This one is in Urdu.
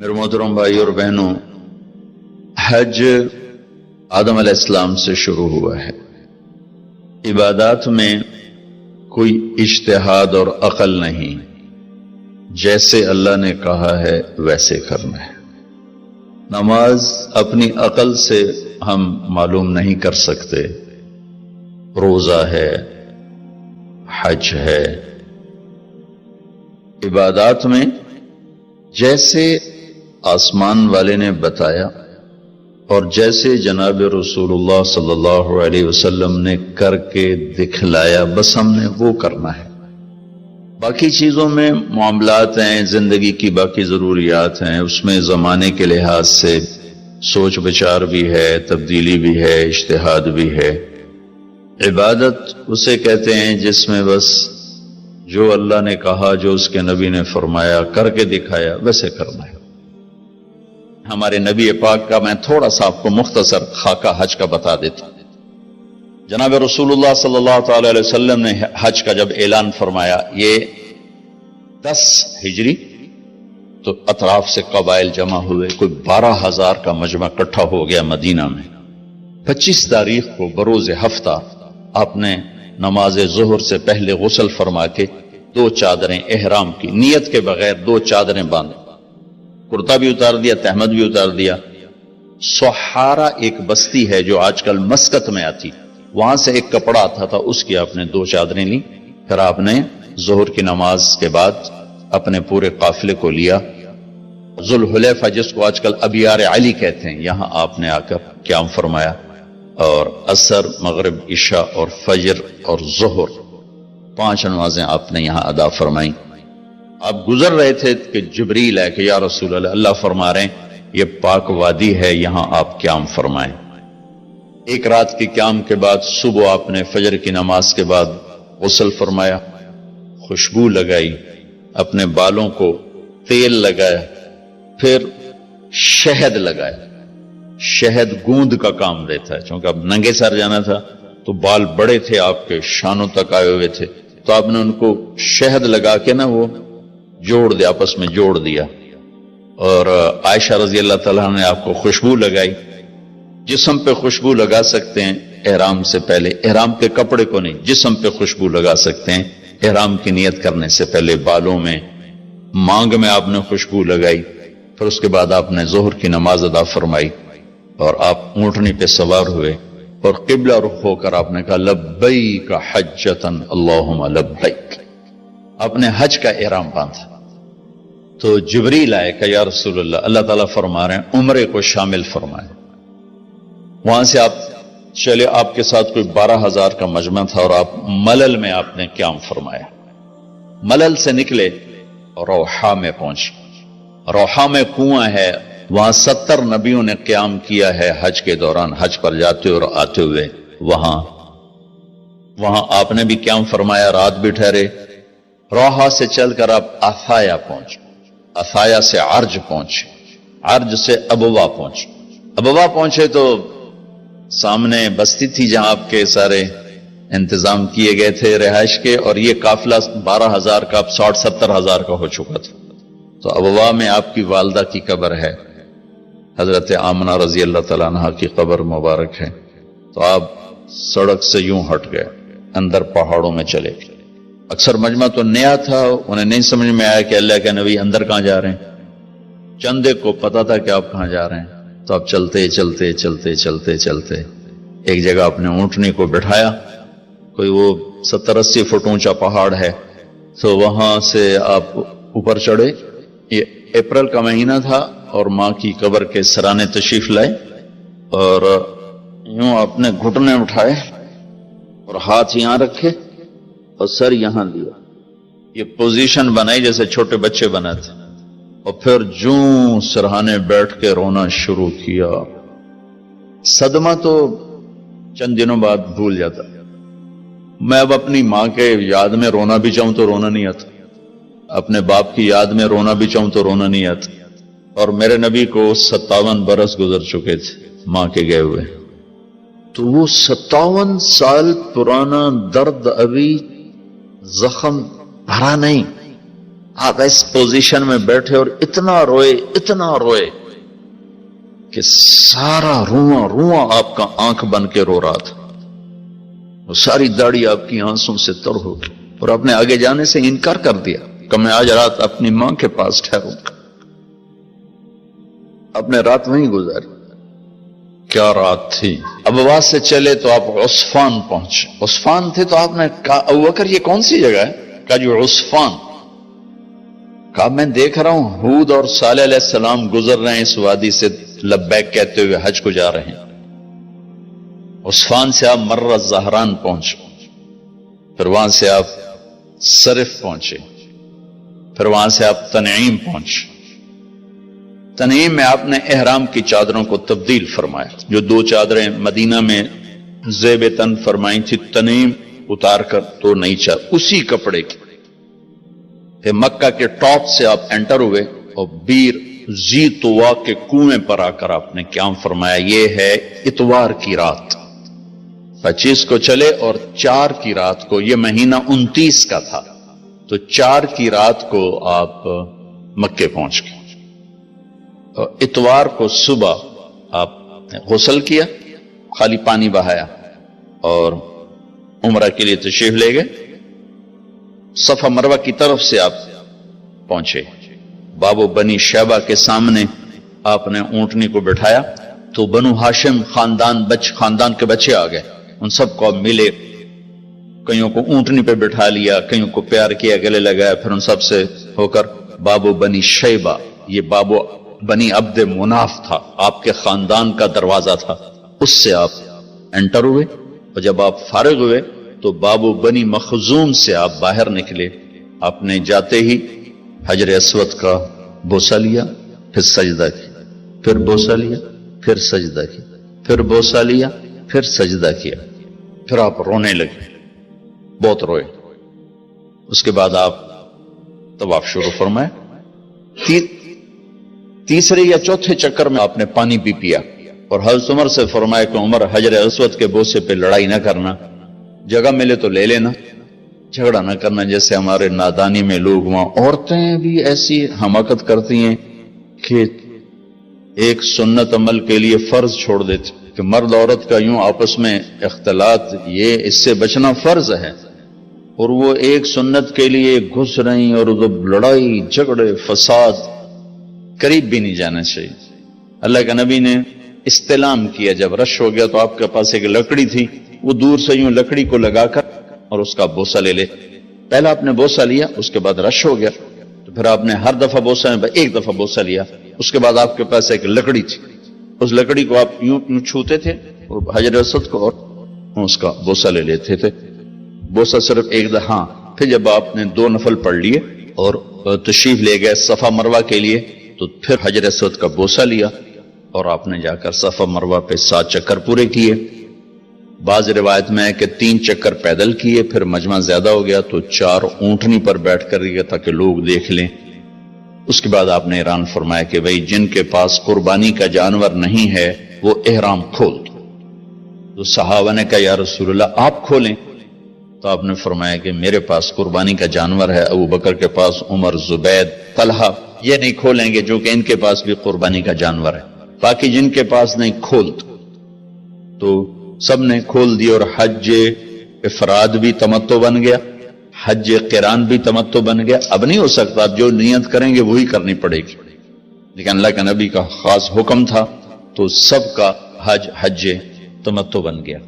میرے محترم بھائی اور بہنوں، حج آدم علیہ السلام سے شروع ہوا ہے۔ عبادات میں کوئی اجتہاد اور عقل نہیں، جیسے اللہ نے کہا ہے ویسے کرنا ہے۔ نماز اپنی عقل سے ہم معلوم نہیں کر سکتے، روزہ ہے، حج ہے۔ عبادات میں جیسے آسمان والے نے بتایا اور جیسے جناب رسول اللہ صلی اللہ علیہ وسلم نے کر کے دکھلایا، بس ہم نے وہ کرنا ہے۔ باقی چیزوں میں معاملات ہیں، زندگی کی باقی ضروریات ہیں، اس میں زمانے کے لحاظ سے سوچ بچار بھی ہے، تبدیلی بھی ہے، اجتہاد بھی ہے۔ عبادت اسے کہتے ہیں جس میں بس جو اللہ نے کہا، جو اس کے نبی نے فرمایا، کر کے دکھایا، ویسے کرنا ہے۔ ہمارے نبی پاک کا میں تھوڑا سا آپ کو مختصر خاکہ حج کا بتا دیتا ہوں۔ جناب رسول اللہ صلی اللہ تعالی علیہ وسلم نے حج کا جب اعلان فرمایا، یہ 10 ہجری، تو اطراف سے قبائل جمع ہوئے، کوئی 12,000 کا مجمع اکٹھا ہو گیا مدینہ میں۔ 25 تاریخ کو بروز ہفتہ آپ نے نماز ظہر سے پہلے غسل فرما کے 2 چادریں احرام کی نیت کے بغیر 2 چادریں باندھ، کرتا بھی اتار دیا، تہمد بھی اتار دیا۔ سحارا ایک بستی ہے جو آج کل مسقط میں آتی، وہاں سے ایک کپڑا آتا تھا، اس کی آپ نے 2 چادریں لی۔ پھر آپ نے ظہر کی نماز کے بعد اپنے پورے قافلے کو لیا، ذوالحلیفہ جس کو آج کل ابیار علی کہتے ہیں، یہاں آپ نے آ کر قیام فرمایا، اور عصر، مغرب، عشاء اور فجر اور ظہر 5 نمازیں آپ نے یہاں ادا فرمائیں۔ آپ گزر رہے تھے کہ جبریل ہے کہ یا رسول اللہ، اللہ فرما رہے ہیں یہ پاک وادی ہے، یہاں آپ قیام فرمائیں۔ ایک رات کی قیام کے بعد صبح آپ نے فجر کی نماز کے بعد غسل فرمایا، خوشبو لگائی، اپنے بالوں کو تیل لگایا، پھر شہد لگایا۔ شہد گوند کا کام دیتا ہے، چونکہ اب ننگے سر جانا تھا تو بال بڑے تھے آپ کے، شانوں تک آئے ہوئے تھے، تو آپ نے ان کو شہد لگا کے نا وہ جوڑ دیا، آپس میں جوڑ دیا۔ اور عائشہ رضی اللہ تعالیٰ نے آپ کو خوشبو لگائی۔ جسم پہ خوشبو لگا سکتے ہیں احرام سے پہلے، احرام کے کپڑے کو نہیں، جسم پہ خوشبو لگا سکتے ہیں احرام کی نیت کرنے سے پہلے۔ بالوں میں، مانگ میں آپ نے خوشبو لگائی۔ پھر اس کے بعد آپ نے ظہر کی نماز ادا فرمائی اور آپ اونٹنی پہ سوار ہوئے اور قبلہ رخ ہو کر آپ نے کہا لبیک حجۃ اللہم لبیک، آپ نے حج کا احرام باندھا۔ تو جبریل آئے کہ یا رسول اللہ، اللہ تعالیٰ فرما رہے ہیں عمرے کو شامل فرمائے۔ وہاں سے آپ چلے، آپ کے ساتھ کوئی 12,000 کا مجمع تھا، اور آپ ملل میں آپ نے قیام فرمایا۔ ملل سے نکلے اور روحا میں پہنچے۔ روحا میں کنواں ہے، وہاں 70 نبیوں نے قیام کیا ہے حج کے دوران، حج پر جاتے اور آتے ہوئے۔ وہاں آپ نے بھی قیام فرمایا، رات بھی ٹھہرے۔ روحا سے چل کر آپ افایا پہنچے، افایا سے عرج پہنچے، عرج سے ابوا پہنچے۔ ابوا پہنچے تو سامنے بستی تھی جہاں آپ کے سارے انتظام کیے گئے تھے رہائش کے، اور یہ قافلہ 12,000 کا اب 60-70,000 کا ہو چکا تھا۔ تو ابوا میں آپ کی والدہ کی قبر ہے، حضرت آمنہ رضی اللہ تعالیٰ عنہ کی قبر مبارک ہے۔ تو آپ سڑک سے یوں ہٹ گئے، اندر پہاڑوں میں چلے گئے۔ اکثر مجمع تو نیا تھا، انہیں نہیں سمجھ میں آیا کہ اللہ کے نبی اندر کہاں جا رہے ہیں۔ چندے کو پتا تھا کہ آپ کہاں جا رہے ہیں، تو آپ چلتے چلتے چلتے چلتے چلتے ایک جگہ اپنے اونٹنی کو بٹھایا، کوئی وہ 70-80 فٹ اونچا پہاڑ ہے، تو وہاں سے آپ اوپر چڑھے۔ یہ اپریل کا مہینہ تھا اور ماں کی قبر کے سرانے تشریف لائے، اور یوں اپنے گھٹنے اٹھائے اور ہاتھ یہاں رکھے اور سر یہاں لیا، یہ پوزیشن بنائی جیسے چھوٹے بچے بناتے، اور پھر جوں سرہانے بیٹھ کے رونا شروع کیا۔ صدمہ تو چند دنوں بعد بھول جاتا، میں اب اپنی ماں کے یاد میں رونا بھی چاہوں تو رونا نہیں آتا، اپنے باپ کی یاد میں رونا بھی چاہوں تو رونا نہیں آتا۔ اور میرے نبی کو 57 برس گزر چکے تھے ماں کے گئے ہوئے، تو وہ 57 سال پرانا درد ابھی زخم بھرا نہیں، آپ اس پوزیشن میں بیٹھے اور اتنا روئے کہ سارا رواں آپ کا آنکھ بن کے رو رہا تھا، وہ ساری داڑھی آپ کی آنسوں سے تر ہو گئی، اور آپ نے آگے جانے سے انکار کر دیا کہ میں آج رات اپنی ماں کے پاس ٹھہروں گا۔ آپ نے رات وہیں گزاری۔ کیا رات تھی! ابواس سے چلے تو آپ عصفان پہنچے، عصفان تھے تو آپ نے کہا ابوبکر یہ کون سی جگہ ہے؟ کہا جو عصفان۔ کہا میں دیکھ رہا ہوں ہود اور صالح علیہ السلام گزر رہے ہیں اس وادی سے، لبیک کہتے ہوئے حج کو جا رہے ہیں۔ عصفان سے آپ مرہ زہران پہنچے، پھر وہاں سے آپ صرف پہنچے، پھر وہاں سے آپ تنعیم پہنچے۔ تنعیم میں آپ نے احرام کی چادروں کو تبدیل فرمایا، جو 2 چادریں مدینہ میں زیب تن فرمائی تھی، تنعیم اتار کر 2 نئی چادر اسی کپڑے کی۔ پھر مکہ کے ٹاپ سے آپ انٹر ہوئے اور بیر زی طوا کے کنویں پر آ کر آپ نے قیام فرمایا۔ یہ ہے اتوار کی رات، 25 کو چلے اور 4 کی رات کو، یہ مہینہ 29 کا تھا، تو 4 کی رات کو آپ مکے پہنچ گئے۔ اتوار کو صبح آپ نے غسل کیا، خالی پانی بہایا اور عمرہ کے لیے تشریف لے گئے۔ صفا مروہ کی طرف سے آپ پہنچے، باب و بنی شیبہ کے سامنے آپ نے اونٹنی کو بٹھایا تو بنو ہاشم خاندان کے بچے آ گئے، ان سب کو ملے، کئیوں کو اونٹنی پہ بٹھا لیا، کئیوں کو پیار کیا، گلے لگایا، پھر ان سب سے ہو کر باب و بنی شیبہ، یہ باب و بنی عبد مناف تھا، آپ کے خاندان کا دروازہ تھا، اس سے آپ انٹر ہوئے، اور جب آپ فارغ ہوئے تو باب و بنی مخزوم سے آپ باہر نکلے۔ آپ نے جاتے ہی حجر اسود کا بوسہ لیا، پھر سجدہ کیا، پھر بوسہ لیا، پھر سجدہ کیا، پھر بوسہ لیا، پھر سجدہ کیا، پھر آپ رونے لگے، بہت روئے۔ اس کے بعد آپ طواف شروع فرمائے۔ تیسرے یا چوتھے چکر میں آپ نے پانی بھی پیا اور حضرت عمر سے فرمایا کہ عمر حجر اسود کے بوسے پہ لڑائی نہ کرنا، جگہ ملے تو لے لینا، جھگڑا نہ کرنا۔ جیسے ہمارے نادانی میں لوگ، وہاں عورتیں بھی ایسی حماقت کرتی ہیں کہ ایک سنت عمل کے لیے فرض چھوڑ دیتے کہ مرد عورت کا یوں آپس میں اختلاط، یہ اس سے بچنا فرض ہے، اور وہ ایک سنت کے لیے گھس رہی، اور لڑائی جھگڑے فساد، قریب بھی نہیں جانا چاہیے۔ اللہ کے نبی نے استلام کیا، جب رش ہو گیا تو آپ کے پاس ایک لکڑی تھی، وہ دور سے یوں لکڑی کو لگا کر اور اس کا بوسہ لے لے۔ پہلا آپ نے بوسہ لیا، اس کے بعد رش ہو گیا تو پھر آپ نے ہر دفعہ بوسہ میں ایک دفعہ بوسہ لیا، اس کے بعد آپ کے پاس ایک لکڑی تھی، اس لکڑی کو آپ یوں چھوتے تھے اور حجر اسود کو، اور اس کا بوسہ لے لیتے تھے۔ بوسہ صرف ایک دفعہ۔ پھر جب آپ نے 2 نفل پڑھ لیے اور تشریف لے گئے صفا مروہ کے لیے، تو پھر حجر اسود کا بوسہ لیا اور آپ نے جا کر صفا مروہ پہ 7 چکر پورے کیے۔ بعض روایت میں ہے کہ 3 چکر پیدل کیے، پھر مجمع زیادہ ہو گیا تو 4 اونٹنی پر بیٹھ کر گیا تاکہ لوگ دیکھ لیں۔ اس کے بعد آپ نے اعلان فرمایا کہ بھئی جن کے پاس قربانی کا جانور نہیں ہے وہ احرام کھول دو۔ تو صحابہ نے کہا یا رسول اللہ آپ کھولیں، تو آپ نے فرمایا کہ میرے پاس قربانی کا جانور ہے، ابو بکر کے پاس، عمر، زبید، طلحہ یہ نہیں کھولیں گے جو کہ ان کے پاس بھی قربانی کا جانور ہے، باقی جن کے پاس نہیں کھول دو۔ تو سب نے کھول دی، اور حج افراد بھی تمتع بن گیا، حج قران بھی تمتع بن گیا۔ اب نہیں ہو سکتا، جو نیت کریں گے وہی کرنی پڑے گی، لیکن اللہ کے نبی کا خاص حکم تھا تو سب کا حج تمتع بن گیا۔